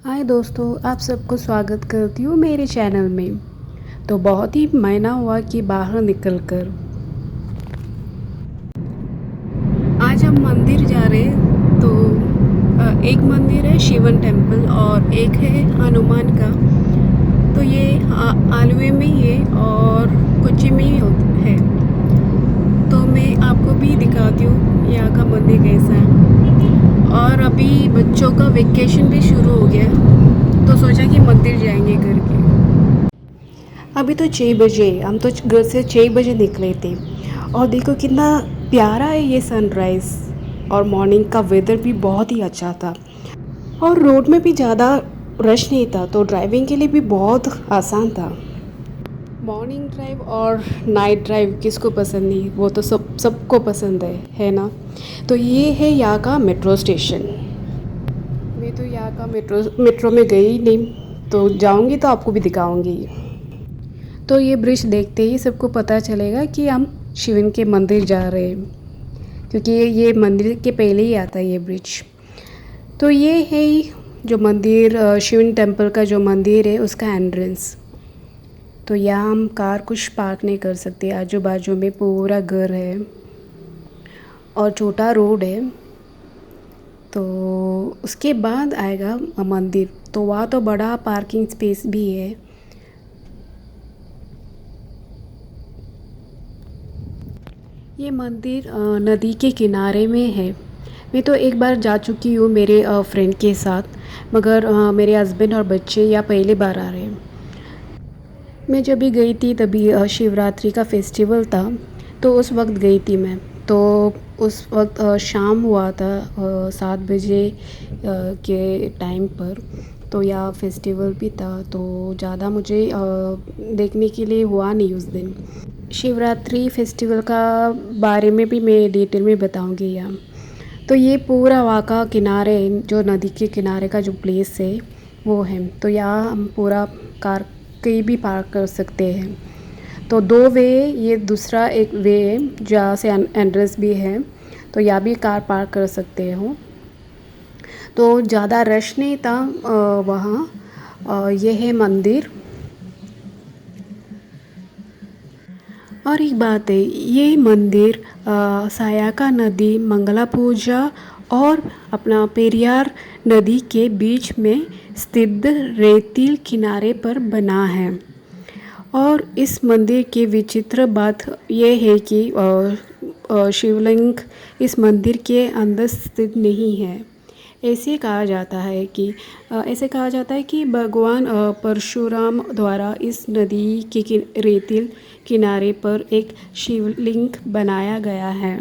हाय दोस्तों, आप सबको स्वागत करती हूँ मेरे चैनल में। तो बहुत ही महीना हुआ कि बाहर निकलकर आज हम मंदिर जा रहे हैं। तो एक मंदिर है शिवन टेम्पल और एक है हनुमान का। तो ये आलुवे में ही है और कोच्चि में ही है। तो मैं आपको भी दिखाती हूँ यहाँ का मंदिर कैसा है। और अभी बच्चों का वेकेशन भी शुरू हो गया, तो सोचा कि मंदिर जाएंगे करके। अभी तो 6 बजे, हम तो घर से 6 बजे निकले थे। और देखो कितना प्यारा है ये सनराइज़। और मॉर्निंग का वेदर भी बहुत ही अच्छा था। और रोड में भी ज़्यादा रश नहीं था, तो ड्राइविंग के लिए भी बहुत आसान था। मॉर्निंग ड्राइव और नाइट ड्राइव किसको पसंद नहीं, वो तो सबको पसंद है ना। तो ये है यहाँ का मेट्रो स्टेशन। मैं तो यहाँ का मेट्रो में गई ही नहीं, तो जाऊँगी तो आपको भी दिखाऊँगी। तो ये ब्रिज देखते ही सबको पता चलेगा कि हम शिवन के मंदिर जा रहे हैं, क्योंकि ये मंदिर के पहले ही आता है ये ब्रिज। तो ये है जो मंदिर, शिवन टेम्पल का जो मंदिर है उसका एंट्रेंस। तो यहाँ हम कार कुछ पार्क नहीं कर सकते, आजू बाजू में पूरा घर है और छोटा रोड है। तो उसके बाद आएगा मंदिर, तो वहाँ तो बड़ा पार्किंग स्पेस भी है। ये मंदिर नदी के किनारे में है। मैं तो एक बार जा चुकी हूँ मेरे फ्रेंड के साथ, मगर मेरे हस्बैंड और बच्चे यहाँ पहली बार आ रहे हैं। मैं जब भी गई थी तभी शिवरात्रि का फेस्टिवल था, तो उस वक्त गई थी मैं। तो उस वक्त शाम हुआ था 7 बजे के टाइम पर। तो यहाँ फेस्टिवल भी था, तो ज़्यादा मुझे देखने के लिए हुआ नहीं उस दिन। शिवरात्रि फेस्टिवल का बारे में भी मैं डिटेल में बताऊंगी यहाँ। तो ये पूरा वहाँ का किनारे, जो नदी के किनारे का जो प्लेस है वो है। तो यहाँ हम पूरा कार कहीं भी पार्क कर सकते हैं। तो 2 वे, ये दूसरा एक वे है जहाँ से एंट्रेंस भी है, तो यहाँ भी कार पार्क कर सकते हो। तो ज़्यादा रश नहीं था वहाँ। ये है मंदिर। और एक बात है, ये मंदिर सायाका नदी, मंगला पूजा और अपना पेरियार नदी के बीच में स्थित रेतील किनारे पर बना है। और इस मंदिर की विचित्र बात यह है कि शिवलिंग इस मंदिर के अंदर स्थित नहीं है। ऐसे कहा जाता है कि भगवान परशुराम द्वारा इस नदी के रेतिल किनारे पर एक शिवलिंग बनाया गया है।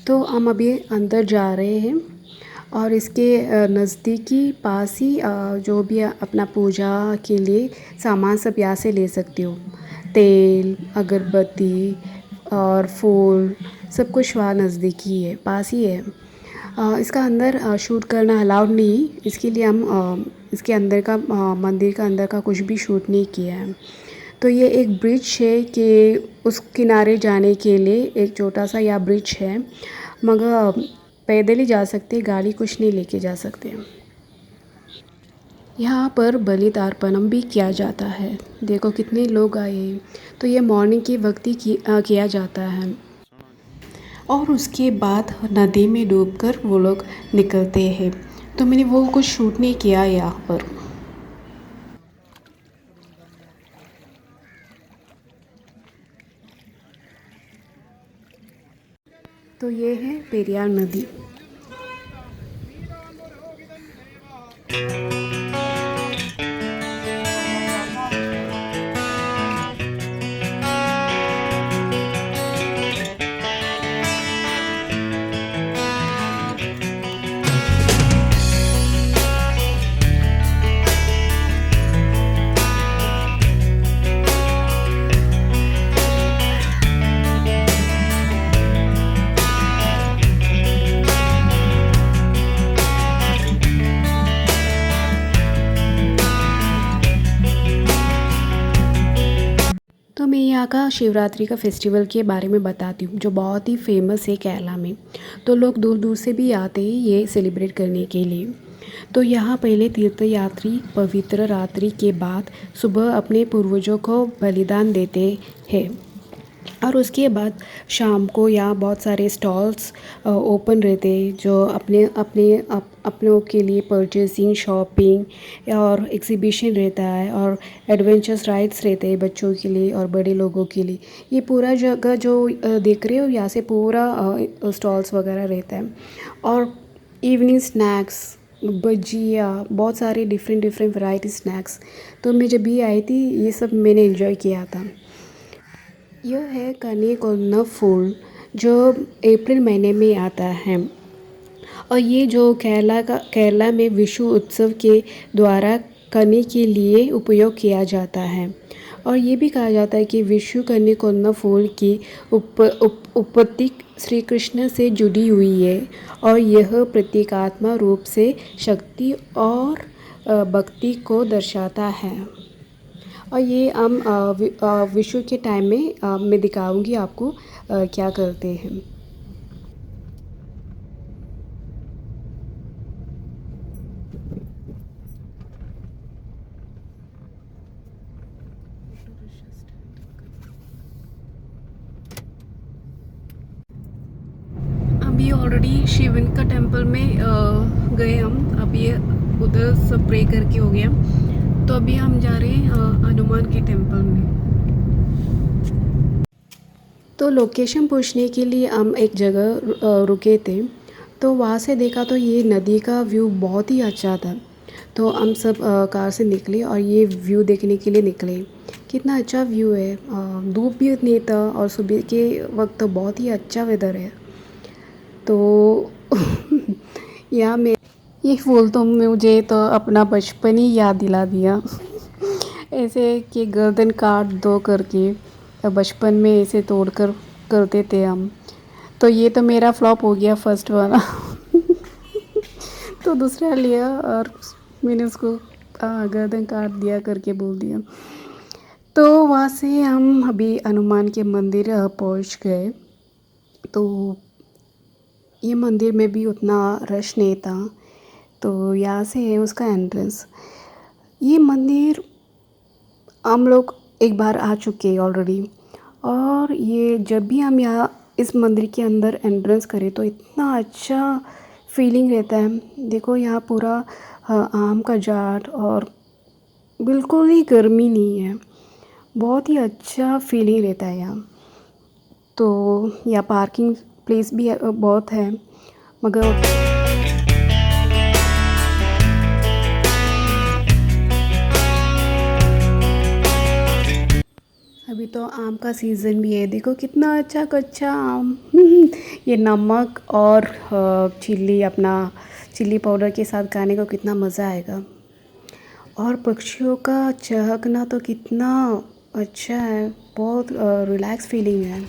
तो हम अभी अंदर जा रहे हैं और इसके नज़दीकी पास ही जो भी अपना पूजा के लिए सामान सब यहाँ से ले सकते हो। तेल, अगरबत्ती और फूल सब कुछ वहाँ नज़दीकी है, पास ही है। इसका अंदर शूट करना अलाउड नहीं, इसके लिए हम इसके अंदर का मंदिर का अंदर का कुछ भी शूट नहीं किया है। तो ये एक ब्रिज है कि उस किनारे जाने के लिए एक छोटा सा यह ब्रिज है, मगर पैदल ही जा सकते, गाड़ी कुछ नहीं लेके जा सकते। यहाँ पर बलिदार्पणम भी किया जाता है। देखो कितने लोग आए हैं। तो ये मॉर्निंग के वक्त ही किया जाता है। और उसके बाद नदी में डूबकर वो लोग निकलते हैं। तो मैंने वो कुछ शूट नहीं किया यहाँ पर। तो ये है पेरियार नदी। तो मैं यहाँ का शिवरात्रि का फेस्टिवल के बारे में बताती हूँ, जो बहुत ही फेमस है केरला में। तो लोग दूर दूर से भी आते हैं ये सेलिब्रेट करने के लिए। तो यहाँ पहले तीर्थयात्री पवित्र रात्रि के बाद सुबह अपने पूर्वजों को बलिदान देते हैं और उसके बाद शाम को यहाँ बहुत सारे स्टॉल्स ओपन रहते हैं जो अपनों के लिए परचेसिंग शॉपिंग और एग्जीबिशन रहता है और एडवेंचर्स राइड्स रहते हैं बच्चों के लिए और बड़े लोगों के लिए। ये पूरा जगह जो देख रहे हो यहाँ से पूरा स्टॉल्स वगैरह रहता है और इवनिंग स्नैक्स भजिया बहुत सारे डिफरेंट डिफरेंट वैरायटी स्नैक्स। तो मैं जब भी आई थी ये सब मैंने एंजॉय किया था। यह है कनेकोन्ना फूल जो अप्रैल महीने में आता है और ये जो केरला में विशु उत्सव के द्वारा करने के लिए उपयोग किया जाता है और ये भी कहा जाता है कि विशु कनेकोन्ना फूल की उत्पत्ति श्री कृष्ण से जुड़ी हुई है और यह प्रतीकात्मक रूप से शक्ति और भक्ति को दर्शाता है। और ये हम विशु के टाइम में मैं दिखाऊंगी आपको क्या करते हैं। अभी ऑलरेडी शिवन का टेम्पल में गए हम, अभी उधर सब प्रे करके हो गया तो अभी हम जा रहे हैं हनुमान के टेम्पल में। तो लोकेशन पूछने के लिए हम एक जगह रुके थे तो वहाँ से देखा तो ये नदी का व्यू बहुत ही अच्छा था। तो हम सब कार से निकले और ये व्यू देखने के लिए निकले। कितना अच्छा व्यू है, धूप भी नहीं था और सुबह के वक्त तो बहुत ही अच्छा वेदर है। तो यहाँ में ये फूल तो मुझे तो अपना बचपन ही याद दिला दिया। ऐसे कि गर्दन काट दो करके बचपन में ऐसे तोड़कर करते थे हम। तो ये तो मेरा फ्लॉप हो गया फर्स्ट वाला। तो दूसरा लिया और मैंने उसको गर्दन काट दिया करके बोल दिया। तो वहाँ से हम अभी हनुमान के मंदिर पहुँच गए। तो ये मंदिर में भी उतना रश नहीं था। तो यहाँ से है उसका एंट्रेंस। ये मंदिर हम लोग एक बार आ चुके हैं ऑलरेडी और ये जब भी हम यहाँ इस मंदिर के अंदर एंट्रेंस करें तो इतना अच्छा फीलिंग रहता है। देखो यहाँ पूरा आम का झाड़ और बिल्कुल ही गर्मी नहीं है, बहुत ही अच्छा फीलिंग रहता है यहाँ। तो यहाँ पार्किंग प्लेस भी बहुत है मगर अभी तो आम का सीज़न भी है। देखो कितना अच्छा कच्चा आम। ये नमक और चिल्ली अपना चिल्ली पाउडर के साथ खाने को कितना मज़ा आएगा। और पक्षियों का चहकना तो कितना अच्छा है, बहुत रिलैक्स फीलिंग है।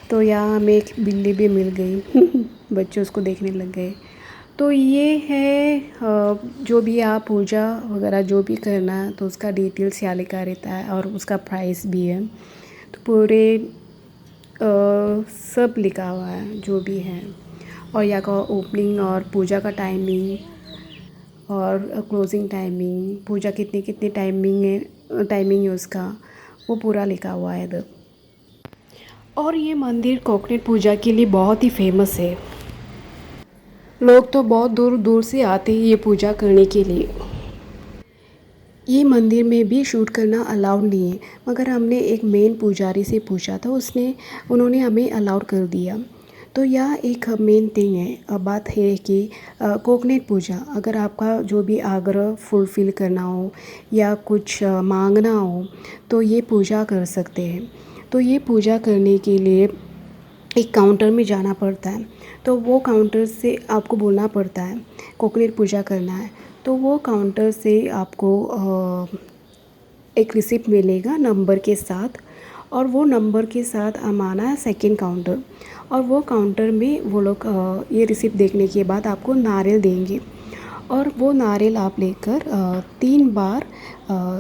तो यहाँ हमें एक बिल्ली भी मिल गई। बच्चे उसको देखने लग गए। तो ये है जो भी आप पूजा वगैरह जो भी करना है तो उसका डिटेल्स यहाँ लिखा रहता है और उसका प्राइस भी है। तो पूरे सब लिखा हुआ है जो भी है और यहाँ का ओपनिंग और पूजा का टाइमिंग और क्लोजिंग टाइमिंग, पूजा कितनी कितनी टाइमिंग है उसका, वो पूरा लिखा हुआ है इधर। और ये मंदिर कोकोनट पूजा के लिए बहुत ही फेमस है। लोग तो बहुत दूर दूर से आते हैं ये पूजा करने के लिए। ये मंदिर में भी शूट करना अलाउड नहीं है मगर हमने एक मेन पुजारी से पूछा था, उन्होंने हमें अलाउड कर दिया। तो यह एक मेन थिंग है, बात है कि कोकोनट पूजा अगर आपका जो भी आग्रह फुलफ़िल करना हो या कुछ मांगना हो तो ये पूजा कर सकते हैं। तो ये पूजा करने के लिए एक काउंटर में जाना पड़ता है। तो वो काउंटर से आपको बोलना पड़ता है कोकोनट पूजा करना है। तो वो काउंटर से आपको एक रिसिप्ट मिलेगा नंबर के साथ और वो नंबर के साथ हम आना है सेकंड काउंटर और वो काउंटर में वो लोग ये रिसिप्ट देखने के बाद आपको नारियल देंगे और वो नारियल आप लेकर 3 बार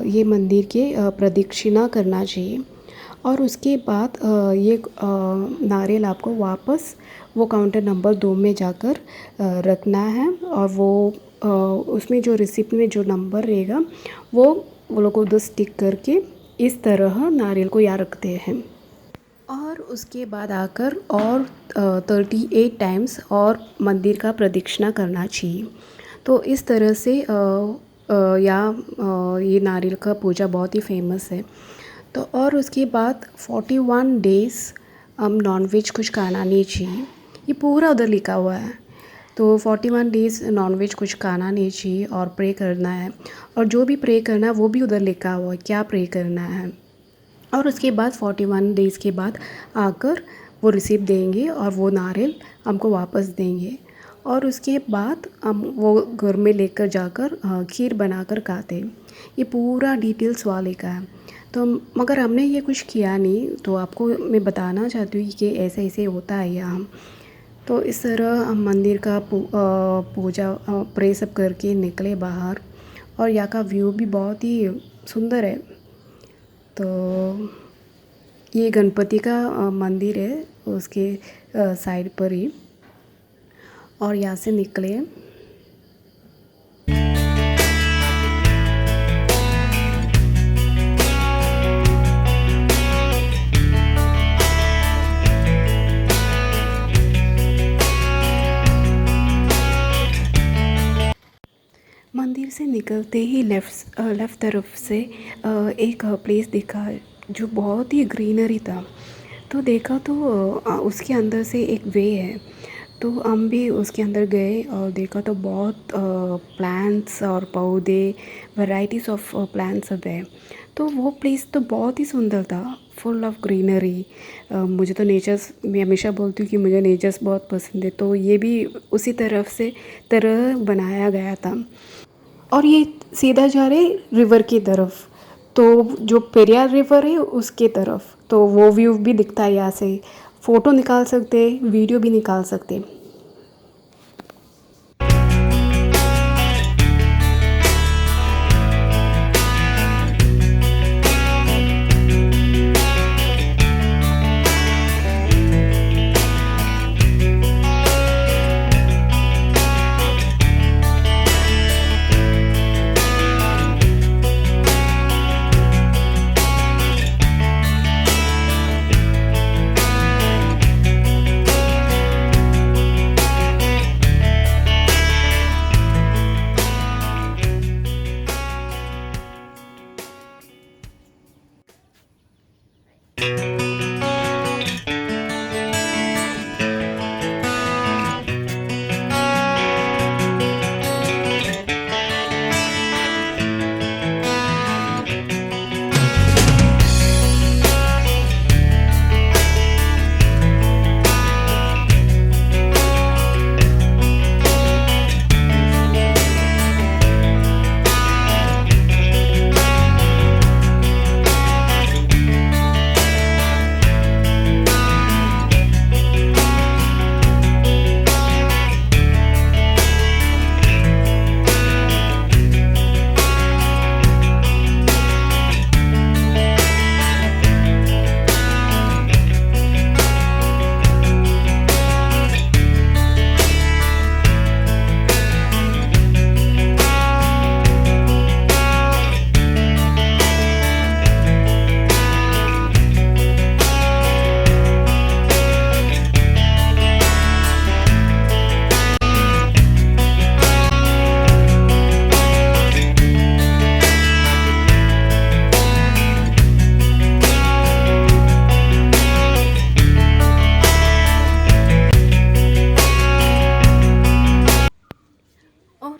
ये मंदिर के प्रदक्षिणा करना चाहिए और उसके बाद ये नारियल आपको वापस वो काउंटर नंबर 2 में जाकर रखना है और वो उसमें जो रिसिप्ट में जो नंबर रहेगा वो लोग उधर स्टिक करके इस तरह नारियल को यहाँ रखते हैं। और उसके बाद आकर और 38 टाइम्स और मंदिर का प्रदक्षिणा करना चाहिए। तो इस तरह से ये नारियल का पूजा बहुत ही फेमस है। तो और उसके बाद 41 डेज़ हम नॉनवेज कुछ खाना नहीं चाहिए, ये पूरा उधर लिखा हुआ है। तो 41 डेज़ नॉनवेज कुछ खाना नहीं चाहिए और प्रे करना है, और जो भी प्रे करना है वो भी उधर लिखा हुआ है क्या प्रे करना है। और उसके बाद 41 डेज़ के बाद आकर वो रिसीप्ट देंगे और वो नारियल हमको वापस देंगे। और उसके बाद हम वो घर में लेकर जाकर खीर बनाकर खाते हैं। ये पूरा डिटेल्स वाले का है। तो मगर हमने ये कुछ किया नहीं, तो आपको मैं बताना चाहती हूँ कि ऐसे ऐसे होता है यहाँ। तो इस तरह हम मंदिर का पूजा प्रे सब करके निकले बाहर, और यहाँ का व्यू भी बहुत ही सुंदर है। तो ये गणपति का मंदिर है उसके साइड पर ही, और यहाँ से निकले। मंदिर से निकलते ही लेफ़्ट तरफ से एक प्लेस दिखा जो बहुत ही ग्रीनरी था। तो देखा तो उसके अंदर से एक वे है, तो हम भी उसके अंदर गए और देखा तो बहुत प्लांट्स और पौधे, वैरायटीज़ ऑफ प्लांट्स सब है। तो वो प्लेस तो बहुत ही सुंदर था, फुल ऑफ ग्रीनरी। मुझे तो नेचर्स, मैं हमेशा बोलती हूँ कि मुझे नेचर्स बहुत पसंद है, तो ये भी उसी तरह बनाया गया था। और ये सीधा जा रहे रिवर की तरफ, तो जो पेरियार रिवर है उसके तरफ, तो वो व्यू भी दिखता है। यहाँ से फ़ोटो निकाल सकते, वीडियो भी निकाल सकते।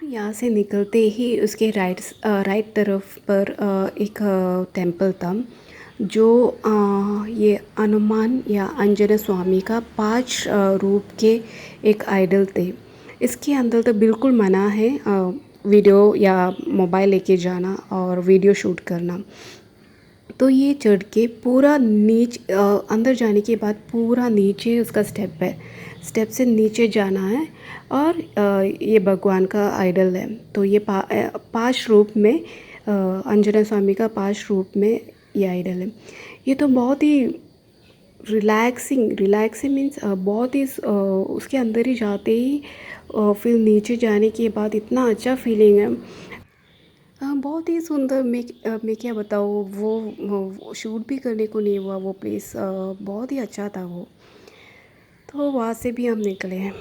यहाँ से निकलते ही उसके राइट तरफ पर एक टेंपल था, जो ये हनुमान या आंजनेय स्वामी का 5 रूप के एक आइडल थे। इसके अंदर तो बिल्कुल मना है वीडियो या मोबाइल लेके जाना और वीडियो शूट करना। तो ये चढ़ के पूरा अंदर जाने के बाद पूरा नीचे उसका स्टेप है, स्टेप से नीचे जाना है, और ये भगवान का आइडल है। तो ये 5 रूप में आंजनेय स्वामी का 5 रूप में ये आइडल है। ये तो बहुत ही रिलैक्सिंग रिलैक्सिंग मीन्स बहुत ही उसके अंदर ही जाते ही फिर नीचे जाने के बाद इतना अच्छा फीलिंग है। बहुत ही सुंदर। मैं क्या बताऊँ, वो शूट भी करने को नहीं हुआ वो प्लेस। बहुत ही अच्छा था वो। तो वहाँ से भी हम निकले हैं।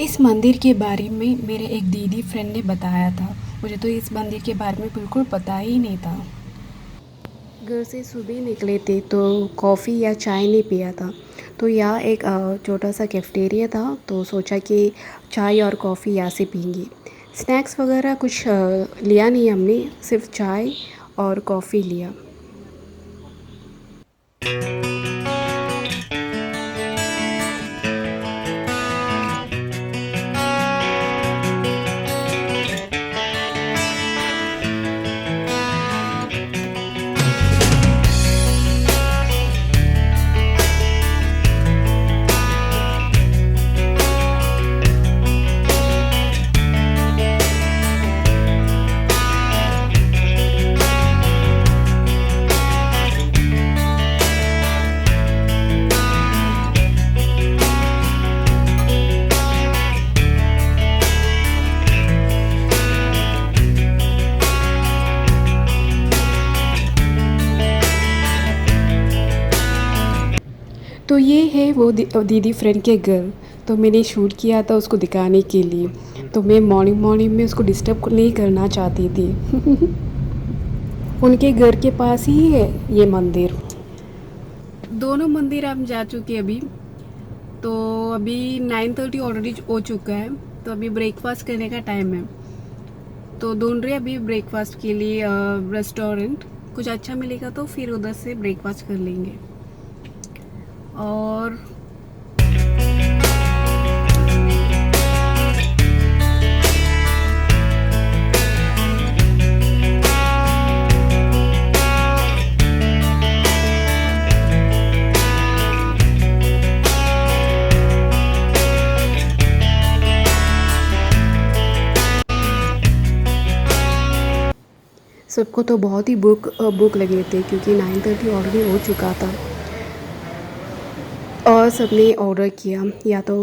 इस मंदिर के बारे में मेरे एक दीदी फ्रेंड ने बताया था। मुझे तो इस मंदिर के बारे में बिल्कुल पता ही नहीं था। घर से सुबह निकले थे तो कॉफ़ी या चाय नहीं पिया था। तो यहाँ एक छोटा सा कैफ़ेटेरिया था, तो सोचा कि चाय और कॉफ़ी यहाँ से पीएंगे। स्नैक्स वगैरह कुछ लिया नहीं हमने, सिर्फ चाय और कॉफ़ी लिया। तो ये है वो दीदी फ्रेंड के घर। तो मैंने शूट किया था उसको दिखाने के लिए। तो मैं मॉर्निंग मॉर्निंग में उसको डिस्टर्ब नहीं करना चाहती थी। उनके घर के पास ही है ये मंदिर। दोनों मंदिर हम जा चुके अभी। तो अभी 9:30 ऑलरेडी हो चुका है। तो अभी ब्रेकफास्ट करने का टाइम है। तो ढूंढ रहे अभी ब्रेकफास्ट के लिए रेस्टोरेंट। कुछ अच्छा मिलेगा तो फिर उधर से ब्रेकफास्ट कर लेंगे। और सबको तो बहुत ही भूख लगे थे क्योंकि 9:30 ऑलरेडी हो चुका था। और सबने ऑर्डर किया। या तो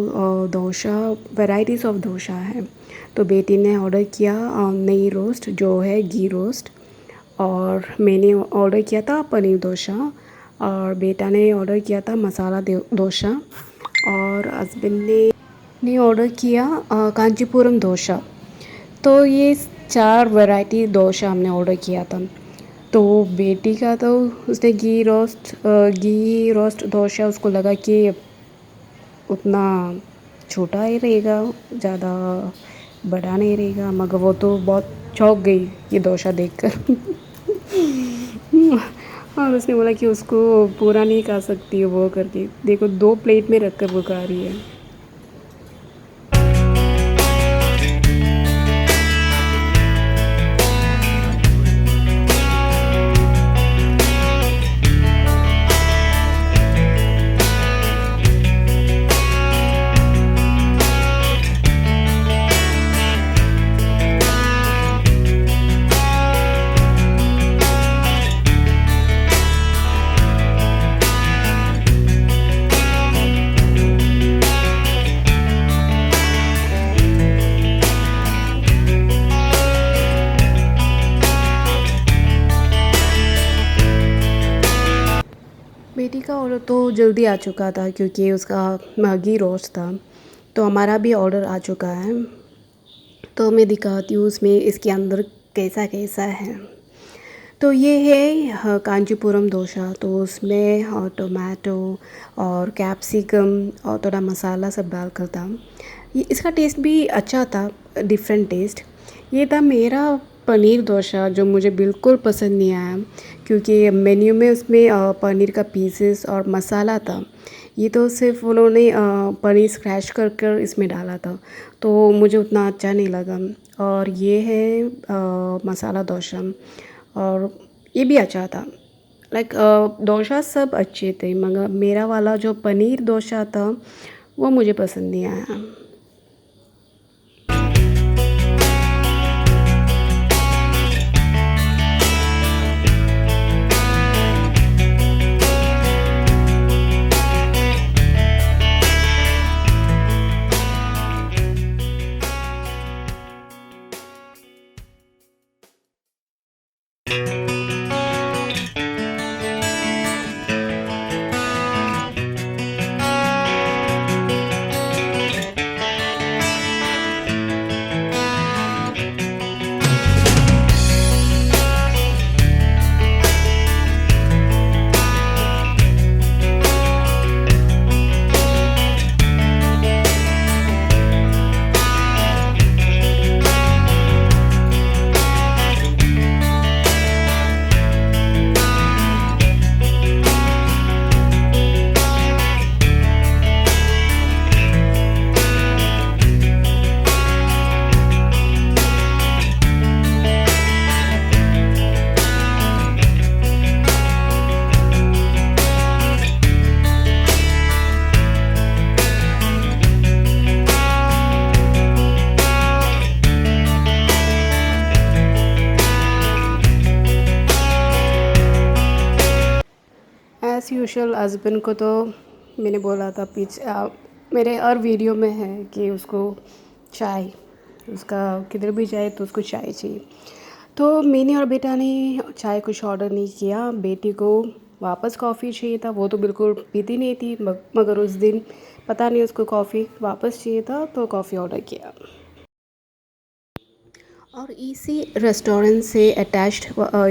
डोसा, वैराइटीज़ ऑफ डोसा है। तो बेटी ने ऑर्डर किया नई रोस्ट, जो है घी रोस्ट। और मैंने ऑर्डर किया था पनीर डोसा। और बेटा ने ऑर्डर किया था मसाला डोसा। और हस्बैंड ने ऑर्डर किया कांचीपुरम डोसा। तो ये 4 वैरायटी डोसा हमने ऑर्डर किया था। तो बेटी का तो उसने घी रोस्ट डोसा उसको लगा कि उतना छोटा ही रहेगा, ज़्यादा बड़ा नहीं रहेगा, मगर वो तो बहुत चौंक गई ये डोसा देखकर। और उसने बोला कि उसको पूरा नहीं खा सकती है वो करके। देखो 2 प्लेट में रख कर वो खा रही है। बेटी का ऑर्डर तो जल्दी आ चुका था क्योंकि उसका घी रोस्ट था। तो हमारा भी ऑर्डर आ चुका है। तो मैं दिखाती हूँ उसमें इसके अंदर कैसा कैसा है। तो ये है कांचीपुरम डोसा। तो उसमें टोमेटो और कैप्सिकम और थोड़ा मसाला सब डाल कर था। ये इसका टेस्ट भी अच्छा था, डिफरेंट टेस्ट। ये था मेरा पनीर डोसा जो मुझे बिल्कुल पसंद नहीं आया, क्योंकि मेन्यू में उसमें पनीर का पीसेस और मसाला था। ये तो सिर्फ उन्होंने पनीर स्क्रैच कर कर इसमें डाला था, तो मुझे उतना अच्छा नहीं लगा। और ये है मसाला डोसा, और ये भी अच्छा था। लाइक डोसा सब अच्छे थे, मगर मेरा वाला जो पनीर डोसा था वो मुझे पसंद नहीं आया। एज़ यूजुअल हस्बैंड को तो मैंने बोला था मेरे हर वीडियो में है कि उसको चाय, उसका किधर भी जाए तो उसको चाय चाहिए। तो मैंने और बेटा ने चाय कुछ ऑर्डर नहीं किया। बेटी को वापस कॉफ़ी चाहिए था, वो तो बिल्कुल पीती नहीं थी, मगर उस दिन पता नहीं उसको कॉफ़ी वापस चाहिए था, तो कॉफ़ी ऑर्डर किया। और इसी रेस्टोरेंट से अटैच्ड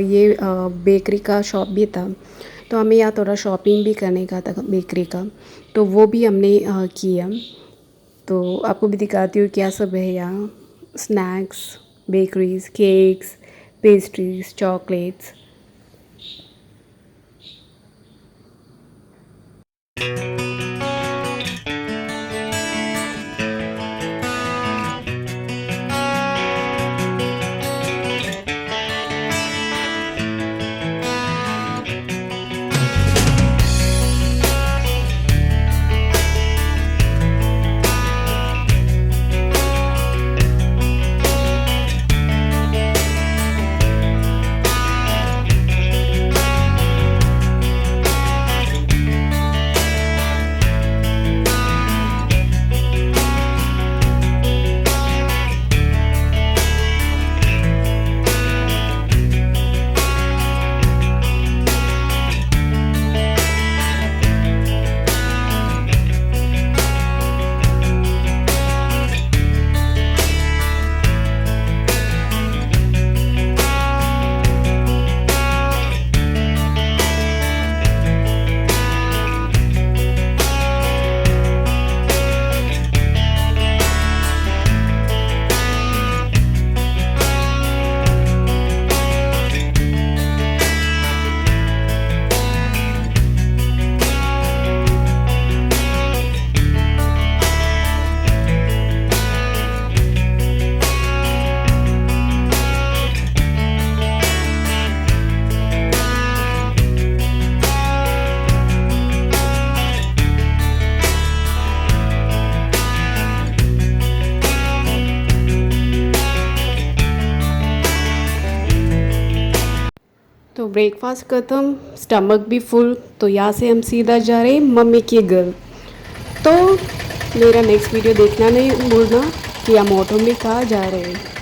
ये बेकरी का शॉप भी था, तो हमें यहाँ थोड़ा शॉपिंग भी करने का था बेकरी का, तो वो भी हमने किया। तो आपको भी दिखाती हूँ क्या सब है यहाँ। Snacks, bakeries, cakes, pastries, chocolates. तो ब्रेकफास्ट ख़त्म, स्टमक भी फुल, तो यहाँ से हम सीधा जा रहे हैं मम्मी के घर। तो मेरा नेक्स्ट वीडियो देखना नहीं भूलना कि हम ऑटो में कहाँ जा रहे हैं।